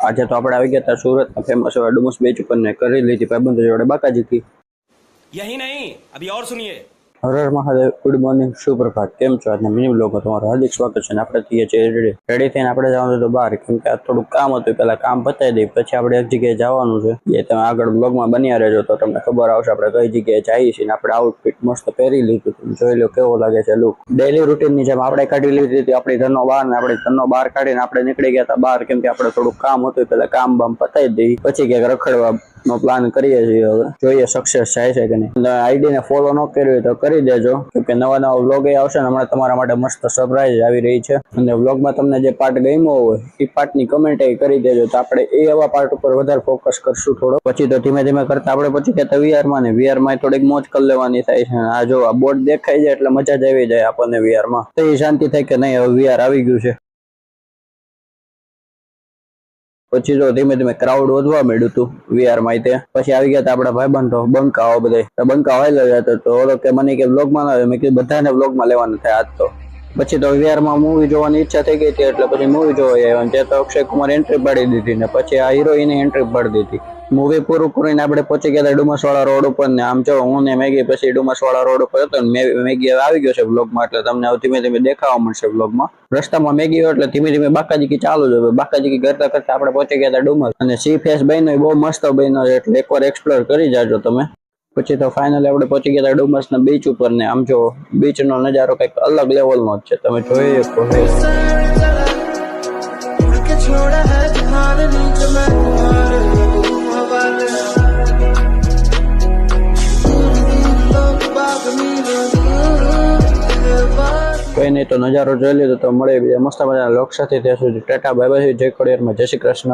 આજે તો આપણે આવી ગયા હતા સુરતના ફેમસ એવા ડુમસ બીચ ઉપર ને કરી લીધી ભાઈબંધો જોડે બાકાજી की। यही नहीं अभी और सुनिए। Har Har Mahadev, good morning, સુપ્રભાત। કેમ છો? આજના મિની બ્લોગમાં તમારું હાર્દિક સ્વાગત છે। આપણે થઈએ છીએ રેડી થઈને આપણે જવાનું તો બહાર, કેમ કે આ થોડું કામ હતું, પેલા કામ પતાવી દઈએ પછી આપણે એક જગ્યાએ જવાનું છે। એ તમે આગળ બ્લોગમાં બન્યા રહેજો તો તમને ખબર આવશે આપણે કઈ જગ્યાએ જઈએ છીએ। આપણે આઉટફિટ મસ્ત પહેરી લીધું, તમે જોઈ લો કેવો લાગે છે લુક। ડેલી રૂટીનની જેમ આપણે કાઢી લીધી હતી આપણી ઘરનો બહાર ને આપણે ઘરનો બહાર કાઢીને આપણે નીકળી ગયા હતા બહાર, કેમ કે આપણે થોડું કામ હતું, પેલા કામ બામ પતાવી દઈએ પછી ક્યાંક રખડવા નો પ્લાન કરીએ છીએ। હવે જોઈએ સક્સેસ થાય છે કે નહીં। આઈડી ને ફોલો ન કર્યું તો કરી દેજો, કેમ કે નવા નવા વ્લોગ આવશે ને હમણાં તમારા માટે મસ્ત સરપ્રાઈઝ આવી રહી છે। અને વ્લોગમાં તમને જે પાર્ટ ગમ્યો હોય એ પાર્ટની કમેન્ટ કરી દેજો, તો આપણે એ એવા પાર્ટ ઉપર વધારે ફોકસ કરશું થોડો। પછી તો ધીમે ધીમે કરતા આપણે પછી કહેતા વીઆરમાં ને વીઆરમાં થોડીક મોજ કરી લેવાની થાય છે। આ જો આ બોર્ડ દેખાઈ જાય એટલે મજા જ આવી જાય આપણને વીઆરમાં, તો એ શાંતિ થાય કે નહીં હવે વીઆર આવી ગયું છે। પછી જો ધીમે ધીમે ક્રાઉડ વધવા માંડ્યું હતું વીઆર માં, તે પછી આવી ગયા આપણા ભાઈબંધો બંકાઓ, બધા બંકા વાયલો જતો તો ઓલો કે મને કે વ્લોગમાં ના આવે, મેં કીધું બધાને વ્લોગમાં લેવાનું થાય આજ તો। પછી તો વીઆર માં મૂવી જોવાની ઈચ્છા થઈ ગઈ હતી એટલે પછી મૂવી જોવા આવ્યા, ત્યાં તો અક્ષય કુમાર એન્ટ્રી પાડી દીધી ને પછી આ હિરોઈને એન્ટ્રી પાડી દીધી। મૂવી પૂરું કરીને આપણે પહોંચી ગયા હતા ડુમસવાળા રોડ ઉપર ને આમ જો હું ને મેગી પછી ડુમસવાળા રોડ ઉપર હતો ને મેગી આવી ગયો છે વ્લોગમાં, એટલે તમને ધીમે ધીમે દેખાવા મળશે વ્લોગમાં। રસ્તામાં મેગી હોય એટલે ધીમે ધીમે બાકાજી કી ચાલુ જ હોય। બાકાજી કી કરતા કરતા આપણે પહોંચી ગયા હતા ડુમસ, અને સી ફેસ બન્યો બહુ મસ્ત બન્યો છે, એટલે એકવાર એક્સપ્લોર કરી જાજો તમે। પછી તો ફાઇનલી આપણે પહોંચી ગયા હતા ડુમસના બીચ ઉપર ને આમ જો બીચ નો નજારો કંઈક અલગ લેવલનો જ છે, તમે જોઈ શકો છો। કઈ નહીં તો નજારો જોઈ લીધો તો મળે બીજા મસ્ત મજાના લોક સાથે, ત્યાં સુધી ટાટા બાય બાય, જય ખોડિયારમાં, જય શ્રી કૃષ્ણ।